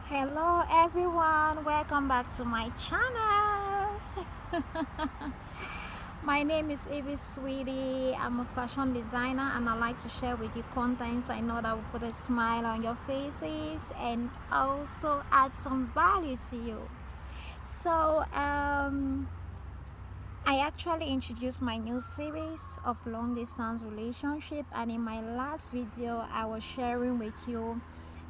Hello everyone, welcome back to my channel. My name is Evie Sweetie. I'm a fashion designer and I like to share with you contents I know that will put a smile on your faces and also add some value to you. So I actually introduced my new series of long distance relationship, and in my last video I was sharing with you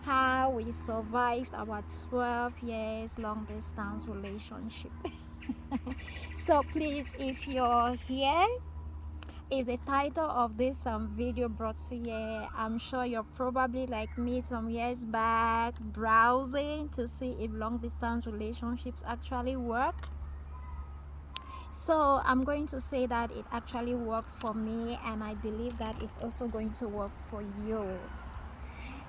how we survived our 12 years long distance relationship. So please, if you're here, if the title of this video brought you here, I'm sure you're probably like me some years back browsing to see if long distance relationships actually work. So I'm going to say that it actually worked for me, and I believe that it's also going to work for you.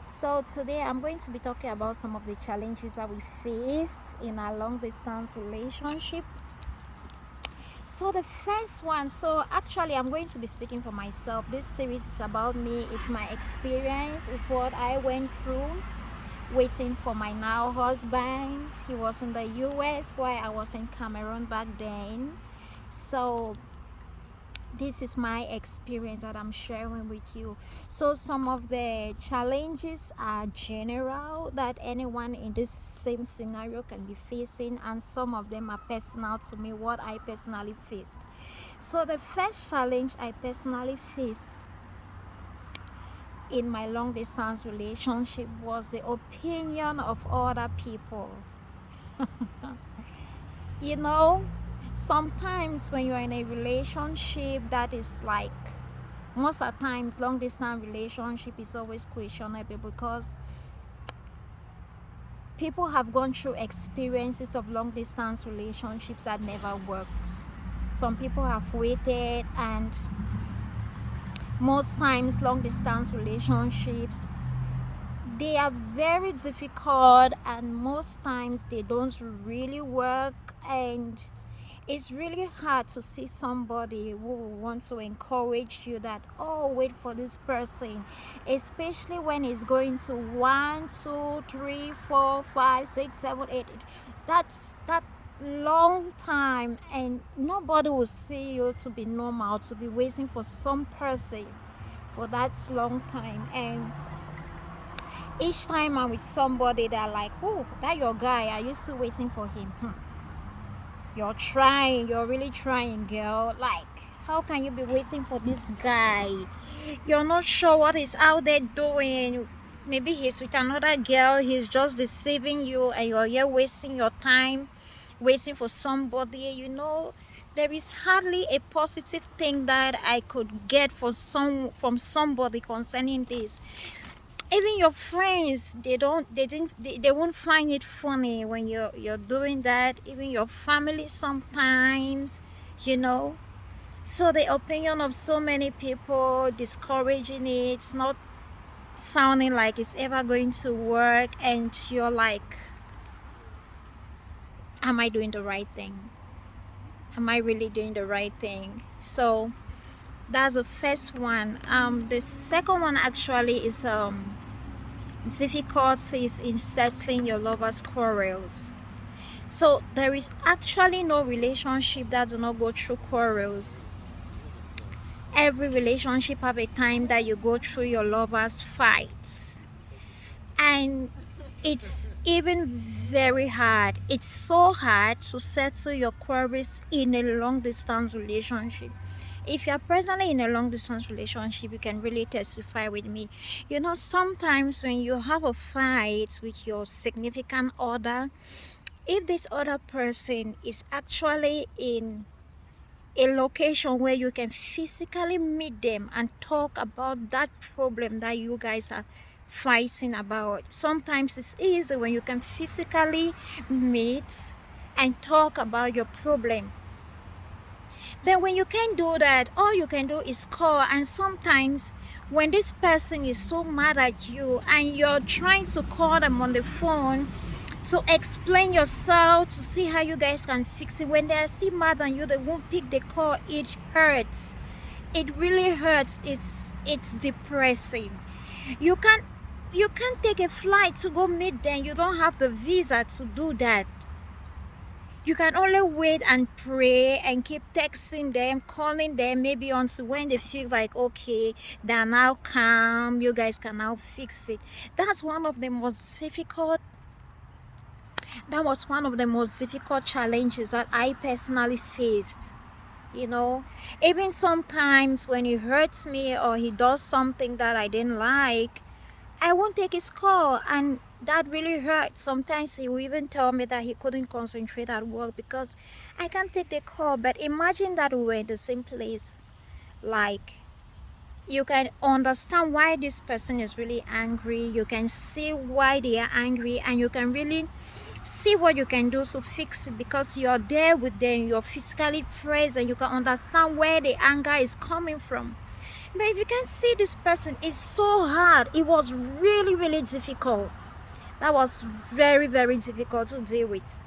So today I'm going to be talking about some of the challenges that we faced in a long distance relationship. So the first one, so actually I'm going to be speaking for myself. This series is about me, it's my experience, it's what I went through waiting for my now husband. He was in the US while I was in Cameroon back then. So this is my experience that I'm sharing with you. So some of the challenges are general that anyone in this same scenario can be facing, and some of them are personal to me, what I personally faced. So the first challenge I personally faced in my long distance relationship was the opinion of other people. You know, sometimes when you're in a relationship that is like, most of the times long distance relationship is always questionable because people have gone through experiences of long distance relationships that never worked. Some people have waited, and most times long distance relationships, they are very difficult, and most times they don't really work, and it's really hard to see somebody who wants to encourage you that, oh, wait for this person, especially when it's going to 1, 2, 3, 4, 5, 6, 7, 8. That's that long time, and nobody will see you to be normal, to be waiting for some person for that long time. And each time I'm with somebody, they're like, oh, that your guy, are you still waiting for him? You're trying, you're really trying, girl. Like, how can you be waiting for this guy? You're not sure what he's out there doing. Maybe he's with another girl, he's just deceiving you, and you're here wasting your time, waiting for somebody. You know, there is hardly a positive thing that I could get from somebody concerning this. Even your friends, they won't find it funny when you're doing that. Even your family sometimes, you know. So the opinion of so many people discouraging it, it's not sounding like it's ever going to work, and you're like, am I doing the right thing? Am I really doing the right thing? So that's the first one. The second one actually is difficulties in settling your lover's quarrels. So there is actually no relationship that do not go through quarrels. Every relationship have a time that you go through your lover's fights, and it's even very hard. It's so hard to settle your quarrels in a long distance relationship. If you're presently in a long distance relationship, you can really testify with me. You know, sometimes when you have a fight with your significant other, if this other person is actually in a location where you can physically meet them and talk about that problem that you guys are fighting about, sometimes it's easy when you can physically meet and talk about your problem. But when you can't do that, all you can do is call. And sometimes when this person is so mad at you and you're trying to call them on the phone to explain yourself, to see how you guys can fix it, when they're still mad at you, they won't pick the call. It hurts. It really hurts. It's depressing. You can't You can't take a flight to go meet them. You don't have the visa to do that. You can only wait and pray and keep texting them, calling them, maybe until when they feel like, okay, they're now calm, you guys can now fix it. That's one of the most difficult that was one of the most difficult challenges that I personally faced. You know, even sometimes when he hurts me or he does something that I didn't like, I won't take his call, and that really hurts. Sometimes he will even tell me that he couldn't concentrate at work because I can't take the call. But imagine that we were in the same place. Like, you can understand why this person is really angry. You can see why they are angry, and you can really see what you can do to fix it because you're there with them. You're physically present. You can understand where the anger is coming from. But if you can see this person, it's so hard. It was really, really difficult. That was very, very difficult to deal with.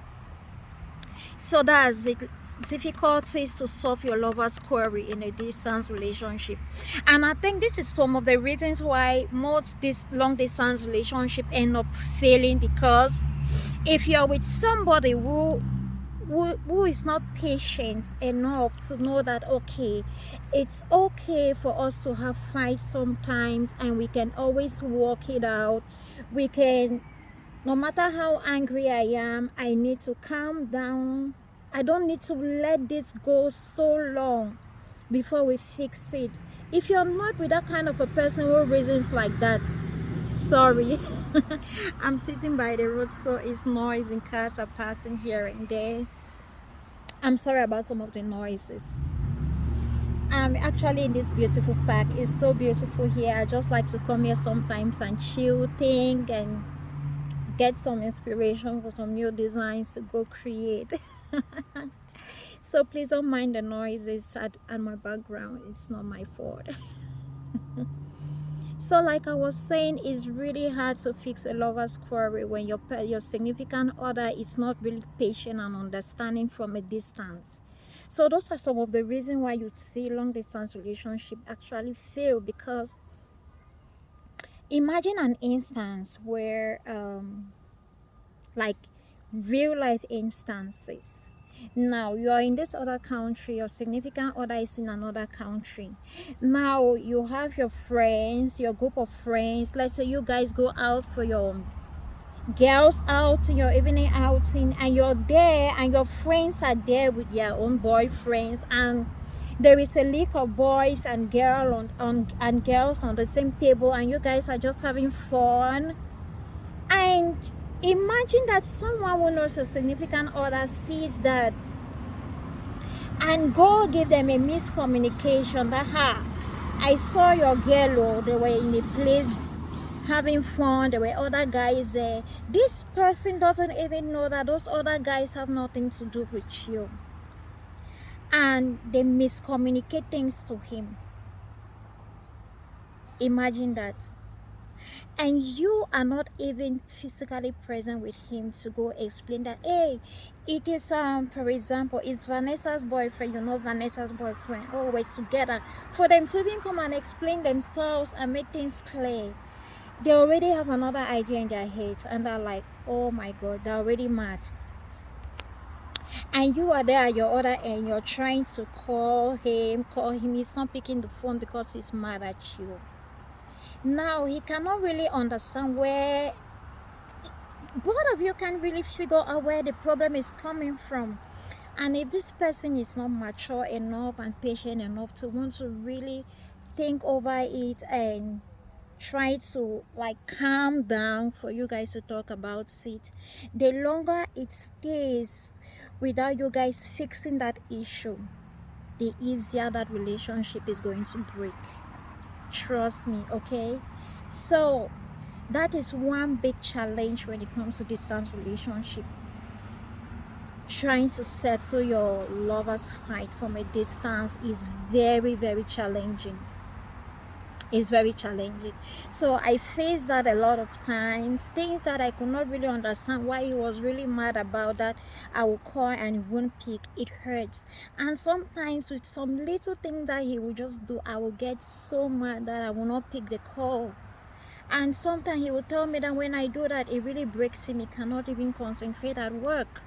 So that's it. Difficulties to solve your lover's query in a distance relationship. And I think this is some of the reasons why most this long distance relationship end up failing, because if you're with somebody who is not patient enough to know that, okay, it's okay for us to have fights sometimes and we can always work it out. We can, no matter how angry I am, I need to calm down. I don't need to let this go so long before we fix it. If you're not with that kind of a person who reasons like that, sorry. I'm sitting by the road, so it's noise and cars are passing here and there. I'm sorry about some of the noises. I'm actually in this beautiful park. It's so beautiful here. I just like to come here sometimes and chill, think, and get some inspiration for some new designs to go create. So please don't mind the noises at my background. It's not my fault. So like I was saying, it's really hard to fix a lover's quarrel when your significant other is not really patient and understanding from a distance. So those are some of the reasons why you see long distance relationship actually fail, because imagine an instance where like real life instances. Now you are in this other country, your significant other is in another country. Now you have your friends, your group of friends. Let's say you guys go out for your girls outing, your evening outing, and you're there and your friends are there with their own boyfriends, and there is a leak of boys and girls on the same table, and you guys are just having fun. And imagine that someone who knows your significant other sees that and go give them a miscommunication that, I saw your girl, they were in a place having fun, there were other guys there. This person doesn't even know that those other guys have nothing to do with you, and they miscommunicate things to him. Imagine that. And you are not even physically present with him to go explain that, hey, it is for example, it's Vanessa's boyfriend, you know, Vanessa's boyfriend, oh, we're together. For them to even come and explain themselves and make things clear, they already have another idea in their head, and they're like, oh my god, they're already mad. And you are there at your other end, you're trying to call him, he's not picking the phone because he's mad at you. Now he cannot really understand where both of you can really figure out where the problem is coming from. And if this person is not mature enough and patient enough to want to really think over it and try to like calm down for you guys to talk about it, the longer it stays without you guys fixing that issue, the easier that relationship is going to break. Trust me, okay? So that is one big challenge when it comes to distance relationship. Trying to settle your lover's fight from a distance is very, very challenging. It's very challenging. So I faced that a lot of times. Things that I could not really understand why he was really mad about, that I will call and he won't pick. It hurts. And sometimes with some little thing that he will just do, I will get so mad that I will not pick the call. And sometimes he will tell me that when I do that, it really breaks him. He cannot even concentrate at work.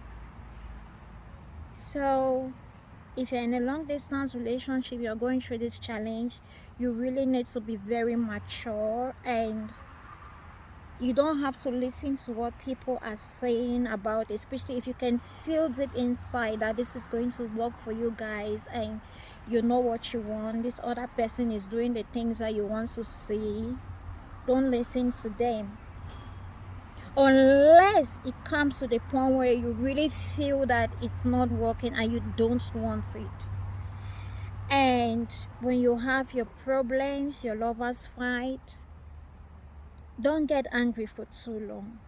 So if you're in a long distance relationship, you're going through this challenge, you really need to be very mature, and you don't have to listen to what people are saying about it, especially if you can feel deep inside that this is going to work for you guys and you know what you want. This other person is doing the things that you want to see. Don't listen to them unless it comes to the point where you really feel that it's not working and you don't want it. And when you have your problems, your lovers fight, don't get angry for too long.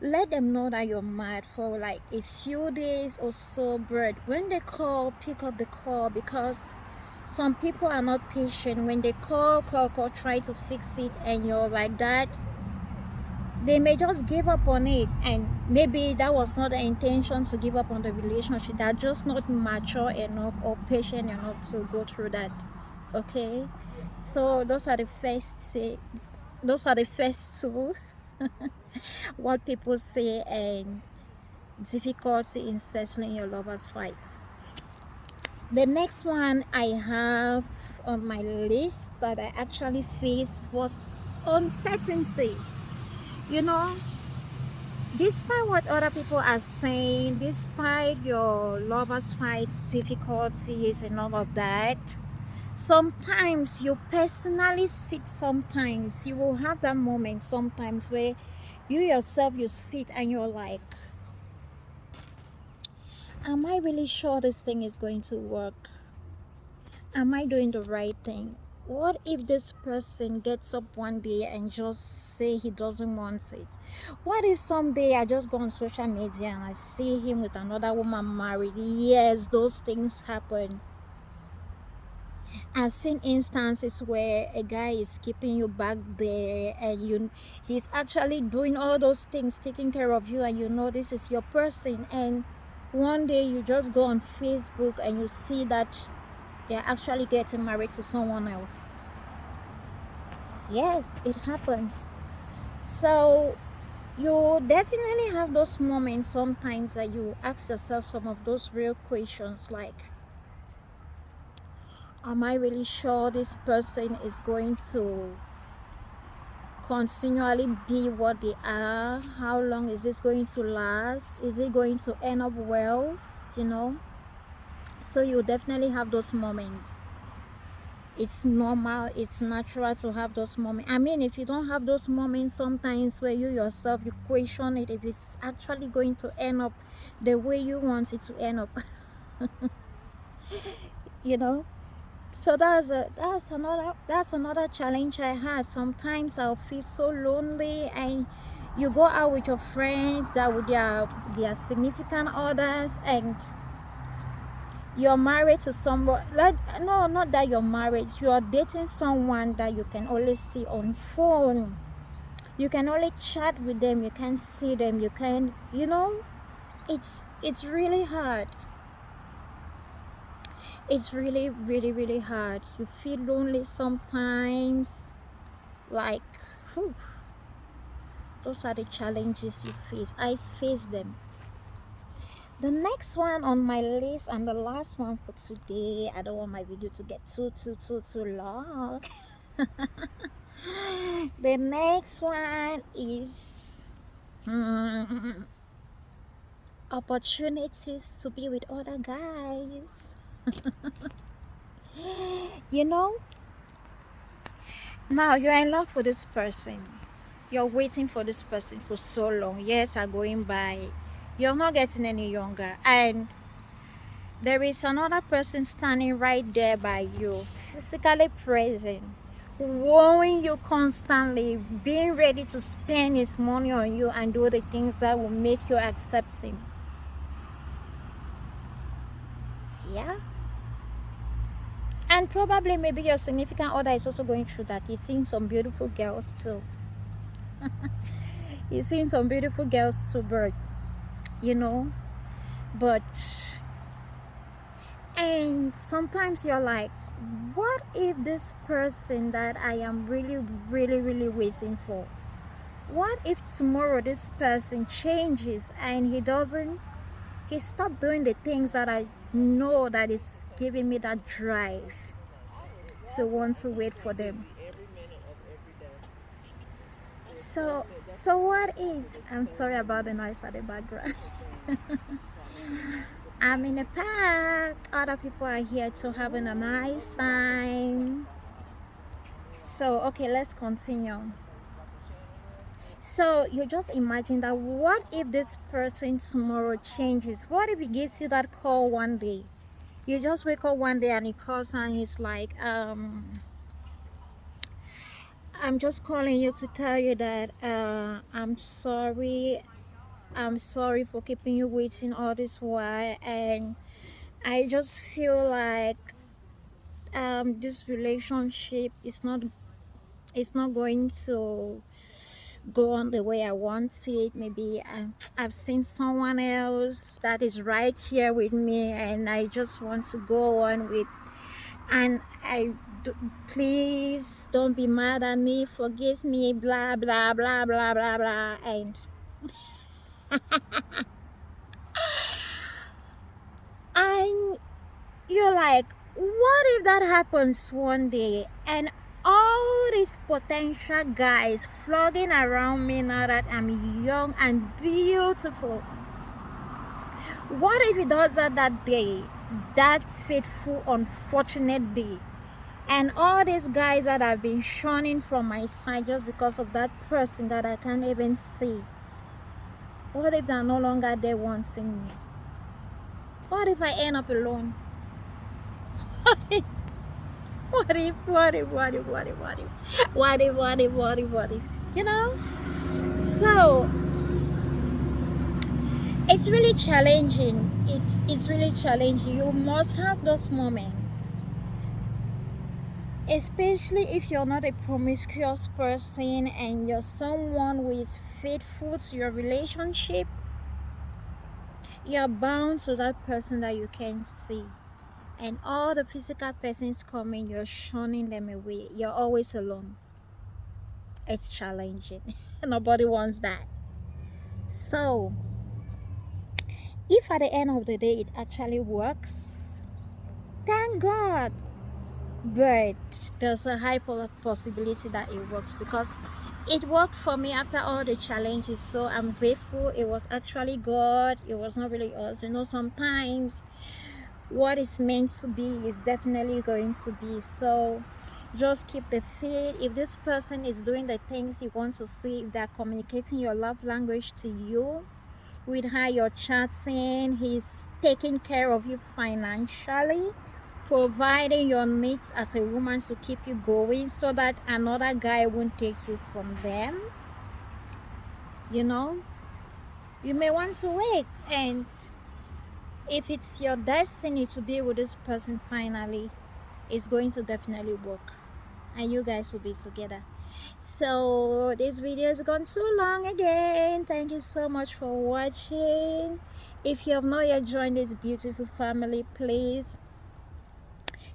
Let them know that you're mad for like a few days or so, but when they call, pick up the call, because some people are not patient. When they call, try to fix it, and you're like that, they may just give up on it. And maybe that was not the intention to give up on the relationship. They're just not mature enough or patient enough to go through that. Okay, so those are the first two what people say, and difficulty in settling your lovers fights. The next one I have on my list that I actually faced was uncertainty. You know, despite what other people are saying, despite your lovers fights, difficulties and all of that, sometimes you personally sit, sometimes you will have that moment sometimes where you yourself, you sit and you're like, am I really sure this thing is going to work? Am I doing the right thing? What if this person gets up one day and just say he doesn't want it? What if someday I just go on social media and I see him with another woman married? Yes, those things happen. I've seen instances where a guy is keeping you back there, and he's actually doing all those things, taking care of you, and you know this is your person, and one day you just go on Facebook and you see that they're actually getting married to someone else. Yes, it happens. So you definitely have those moments sometimes that you ask yourself some of those real questions like, am I really sure this person is going to continually be what they are? How long is this going to last? Is it going to end up well? You know, so you definitely have those moments. It's normal, it's natural to have those moments. I mean, if you don't have those moments sometimes where you yourself, you question it, if it's actually going to end up the way you want it to end up. You know, so that's another challenge I had. Sometimes I'll feel so lonely, and you go out with your friends that with their significant others, and you're married to somebody, like, no, not that you're married, you're dating someone that you can only see on phone, you can only chat with them, you can see them, you can, you know, it's really hard. It's really, really, really hard. You feel lonely sometimes. Like, whew, those are the challenges you face. I face them. The next one on my list, and the last one for today, I don't want my video to get too long. The next one is opportunities to be with other guys. You know, now you're in love with this person, you're waiting for this person for so long, years are going by, you're not getting any younger, and there is another person standing right there by you, physically present, wooing you constantly, being ready to spend his money on you and do the things that will make you accept him. Yeah. And probably maybe your significant other is also going through that. He's seeing some beautiful girls too. He's seeing some beautiful girls too, but you know, but and sometimes you're like, what if this person that I am really, really, really waiting for, what if tomorrow this person changes and he stopped doing the things that I know that is giving me that drive to want to wait for them? So what if, I'm sorry about the noise at the background. I'm in a park, other people are here to having a nice time. So okay, let's continue. So you just imagine that, what if this person tomorrow changes? What if he gives you that call one day? You just wake up one day and he calls and he's like, I'm just calling you to tell you that I'm sorry for keeping you waiting all this while, and I just feel like this relationship is not, it's not going to go on the way I want it. Maybe I've seen someone else that is right here with me, and I just want to go on with, and please don't be mad at me, forgive me, blah blah blah blah blah blah. And you're like, what if that happens one day and all these potential guys flogging around me now that I'm young and beautiful? What if he does that day, that fateful, unfortunate day, and all these guys that have been shunning from my side just because of that person that I can't even see? What if they're no longer there wanting me? What if I end up alone? What if, what if, what if, what if, what if, what if, what if, what if, what if, you know? So it's really challenging. It's really challenging. You must have those moments, especially if you're not a promiscuous person and you're someone who is faithful to your relationship. You're bound to that person that you can see, and all the physical persons coming, you're shunning them away. You're always alone. It's challenging. Nobody wants that. So if at the end of the day it actually works, thank God. But there's a high possibility that it works, because it worked for me after all the challenges. So I'm grateful. It was actually God, it was not really us. You know, sometimes what is meant to be is definitely going to be. So just keep the faith. If this person is doing the things you want to see, if they're communicating your love language to you, with how you're chatting, he's taking care of you financially, providing your needs as a woman to keep you going so that another guy won't take you from them, you know, you may want to wait. And if it's your destiny to be with this person finally, it's going to definitely work and you guys will be together. So this video has gone too long again. Thank you so much for watching. If you have not yet joined this beautiful family, please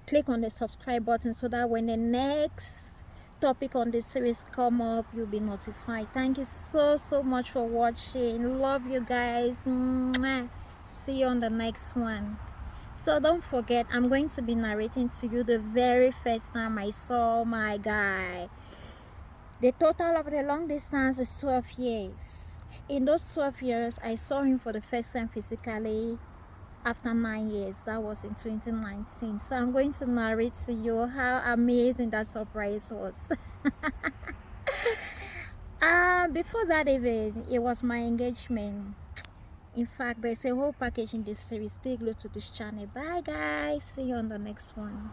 click on the subscribe button so that when the next topic on this series come up, you'll be notified. Thank you so much for watching. Love you guys. Mwah. See you on the next one. So don't forget, I'm going to be narrating to you the very first time I saw my guy. The total of the long distance is 12 years. In those 12 years, I saw him for the first time physically after 9 years. That was in 2019. So I'm going to narrate to you how amazing that surprise was. Before that even, it was my engagement. In fact, there's a whole package in this series. Stay glued to this channel. Bye guys. See you on the next one.